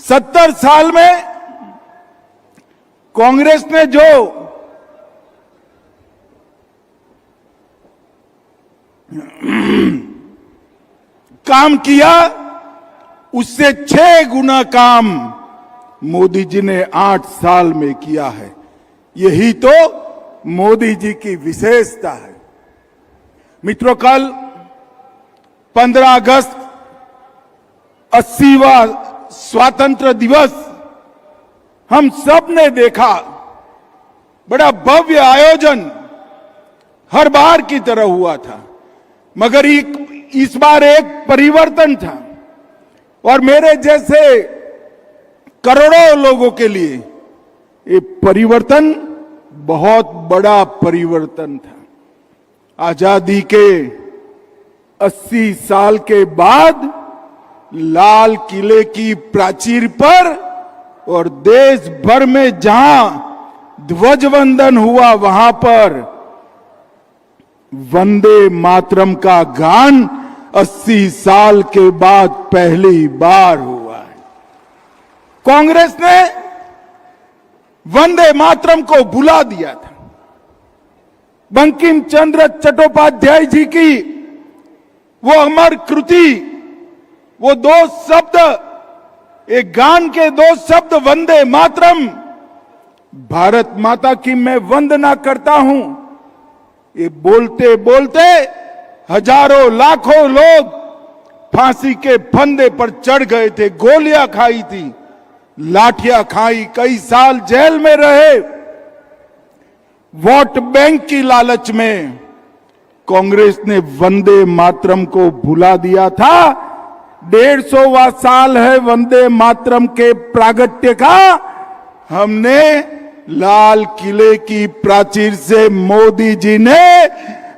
70 साल में कांग्रेस ने जो काम किया उससे 6 गुना काम मोदी जी ने 8 साल में किया है। यही तो मोदी जी की विशेषता है। मित्रों, कल 15 अगस्त 80वां स्वतंत्र दिवस हम सब ने देखा। बड़ा भव्य आयोजन हर बार की तरह हुआ था, मगर इस बार एक परिवर्तन था और मेरे जैसे करोड़ों लोगों के लिए ये परिवर्तन बहुत बड़ा परिवर्तन था। आजादी के 80 साल के बाद लाल किले की प्राचीर पर और देश भर में जहां ध्वजवंदन हुआ, वहां पर वंदे मातरम का गान 80 साल के बाद पहली बार हुआ है। कांग्रेस ने वंदे मातरम को भुला दिया था। बंकिम चंद्र चट्टोपाध्याय जी की वो अमर कृति, वो 2 शब्द, एक गान के 2 शब्द वंदे मातरम, भारत माता की मैं वंदना करता हूं, ये बोलते बोलते हजारों लाखों लोग फांसी के फंदे पर चढ़ गए थे, गोलियां खाई थी, लाठियां खाई, कई साल जेल में रहे। वोट बैंक की लालच में कांग्रेस ने वंदे मातरम को भुला दिया था। 150वां साल है वंदे मातरम के प्रागट्य का। हमने लाल किले की प्राचीर से मोदी जी ने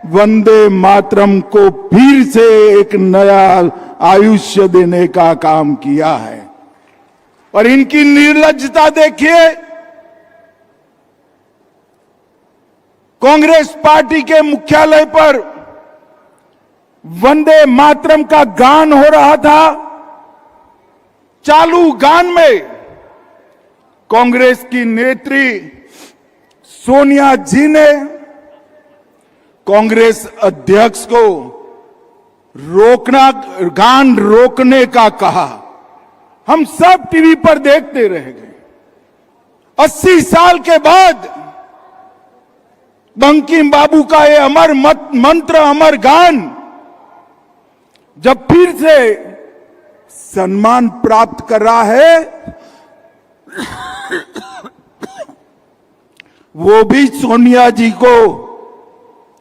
वंदे मातरम को फिर से एक नया आयुष्य देने का काम किया है। और इनकी निर्लज्जता देखिए। कांग्रेस पार्टी के मुख्यालय पर वंदे मातरम का गान हो रहा था। चालू गान में कांग्रेस की नेत्री सोनिया जी ने कांग्रेस अध्यक्ष को गान रोकने का कहा। हम सब टीवी पर देखते रह गए। 80 साल के बाद बंकिम बाबू का ये अमर मंत्र, अमर गान जब फिर से सम्मान प्राप्त कर रहा है, वो भी सोनिया जी को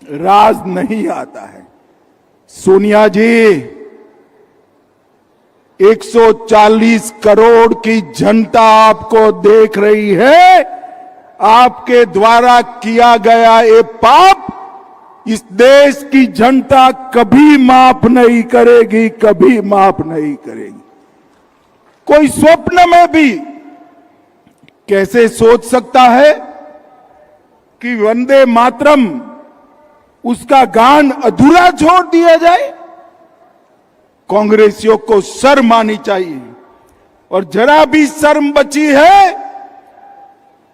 राज नहीं आता है। सोनिया जी, 140 करोड़ की जनता आपको देख रही है। आपके द्वारा किया गया ये पाप इस देश की जनता कभी माफ नहीं करेगी, कभी माफ नहीं करेगी। कोई स्वप्न में भी कैसे सोच सकता है कि वंदे मातरम, उसका गान अधूरा छोड़ दिया जाए? कांग्रेसियों को शर्म आनी चाहिए। और जरा भी शर्म बची है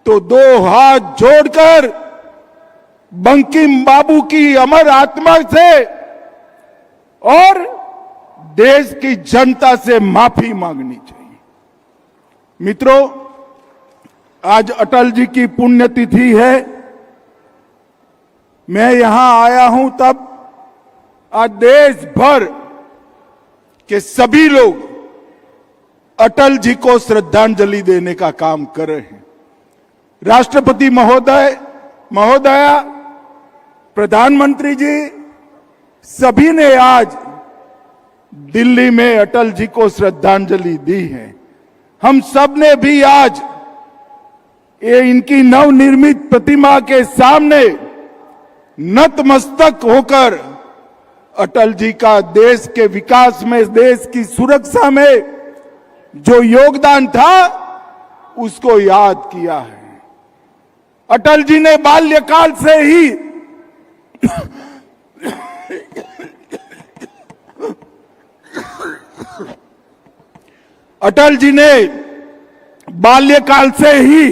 तो 2 हाथ जोड़कर बंकिम बाबू की अमर आत्मा से और देश की जनता से माफी मांगनी चाहिए। मित्रों, आज अटल जी की पुण्यतिथि है। मैं यहां आया हूं तब आज देश भर के सभी लोग अटल जी को श्रद्धांजलि देने का काम कर रहे हैं। राष्ट्रपति महोदया, प्रधानमंत्री जी, सभी ने आज दिल्ली में अटल जी को श्रद्धांजलि दी है। हम सब ने भी आज ये इनकी नवनिर्मित प्रतिमा के सामने नतमस्तक होकर अटल जी का देश के विकास में, देश की सुरक्षा में जो योगदान था उसको याद किया है। अटल जी ने बाल्यकाल से ही अटल जी ने बाल्यकाल से ही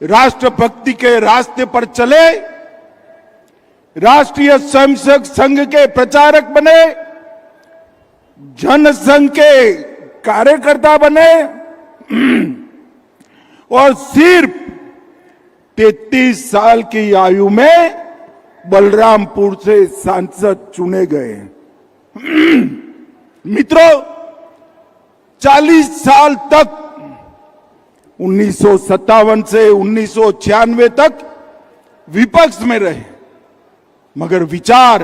राष्ट्रभक्ति के रास्ते पर चले, राष्ट्रीय स्वयंसेवक संघ के प्रचारक बने, जनसंघ के कार्यकर्ता बने और सिर्फ 33 साल की आयु में बलरामपुर से सांसद चुने गए। मित्रों, 40 साल तक 1957 से 1996 तक विपक्ष में रहे, मगर विचार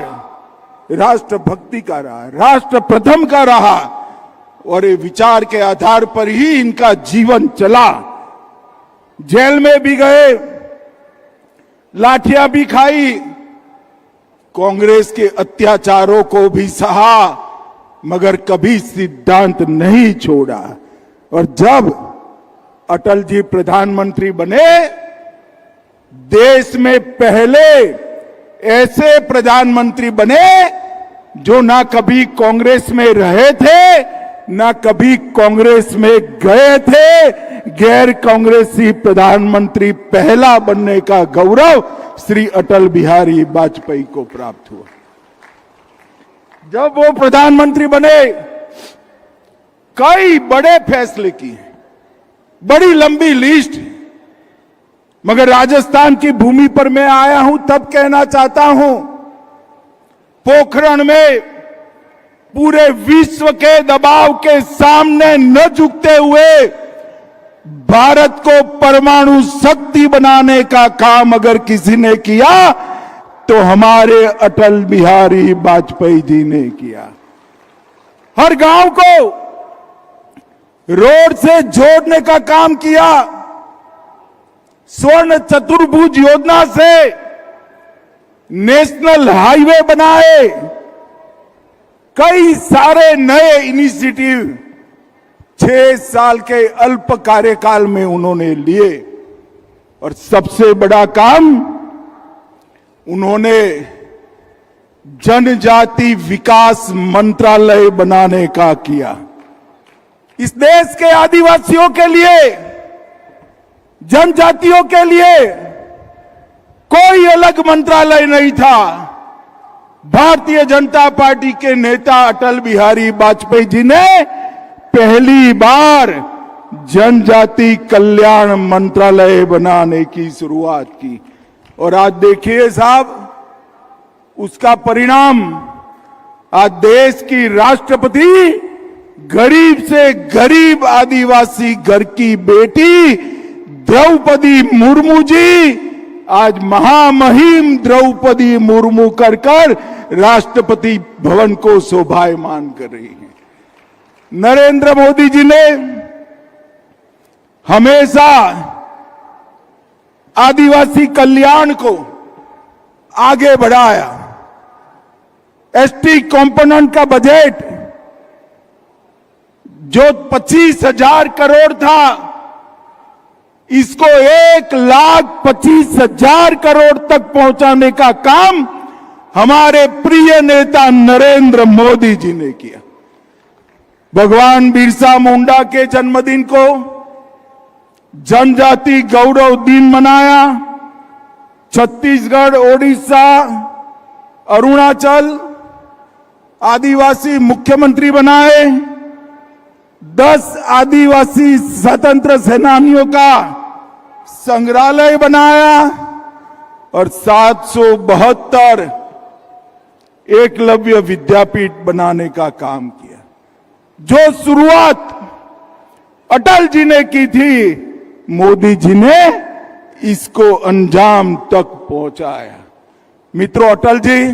राष्ट्रभक्ति का रहा, राष्ट्र प्रथम का रहा और ये विचार के आधार पर ही इनका जीवन चला। जेल में भी गए, लाठियां भी खाई, कांग्रेस के अत्याचारों को भी सहा, मगर कभी सिद्धांत नहीं छोड़ा। और जब अटल जी प्रधानमंत्री बने, देश में पहले ऐसे प्रधानमंत्री बने जो ना कभी कांग्रेस में रहे थे, ना कभी कांग्रेस में गए थे। गैर कांग्रेसी प्रधानमंत्री पहला बनने का गौरव श्री अटल बिहारी वाजपेयी को प्राप्त हुआ। जब वो प्रधानमंत्री बने, कई बड़े फैसले किए, बड़ी लंबी लिस्ट, मगर राजस्थान की भूमि पर मैं आया हूं तब कहना चाहता हूं, पोखरण में पूरे विश्व के दबाव के सामने न झुकते हुए भारत को परमाणु शक्ति बनाने का काम अगर किसी ने किया तो हमारे अटल बिहारी वाजपेयी जी ने किया। हर गांव को रोड से जोड़ने का काम किया, स्वर्ण चतुर्भुज योजना से नेशनल हाईवे बनाए, कई सारे नए इनिशिएटिव 6 साल के अल्प कार्यकाल में उन्होंने लिए। और सबसे बड़ा काम उन्होंने जनजाति विकास मंत्रालय बनाने का किया। इस देश के आदिवासियों के लिए, जनजातियों के लिए कोई अलग मंत्रालय नहीं था। भारतीय जनता पार्टी के नेता अटल बिहारी वाजपेयी जी ने पहली बार जनजाति कल्याण मंत्रालय बनाने की शुरुआत की। और आज देखिए साहब, उसका परिणाम, आज देश की राष्ट्रपति गरीब से गरीब आदिवासी घर की बेटी द्रौपदी मुर्मू जी आज महामहिम द्रौपदी मुर्मू कर राष्ट्रपति भवन को शोभायमान कर रही है। नरेंद्र मोदी जी ने हमेशा आदिवासी कल्याण को आगे बढ़ाया। एसटी कंपोनेंट का बजट जो 25,000 करोड़ था, इसको 1,25,000 करोड़ तक पहुंचाने का काम हमारे प्रिय नेता नरेंद्र मोदी जी ने किया। भगवान बिरसा मुंडा के जन्मदिन को जनजाति गौरव दिन मनाया। छत्तीसगढ़, ओडिशा, अरुणाचल आदिवासी मुख्यमंत्री बनाए। 10 आदिवासी स्वतंत्र सेनानियों का संग्रहालय बनाया और 772 एकलव्य विद्यापीठ बनाने का काम किया। जो शुरुआत अटल जी ने की थी, मोदी जी ने इसको अंजाम तक पहुंचाया। मित्रों, अटल जी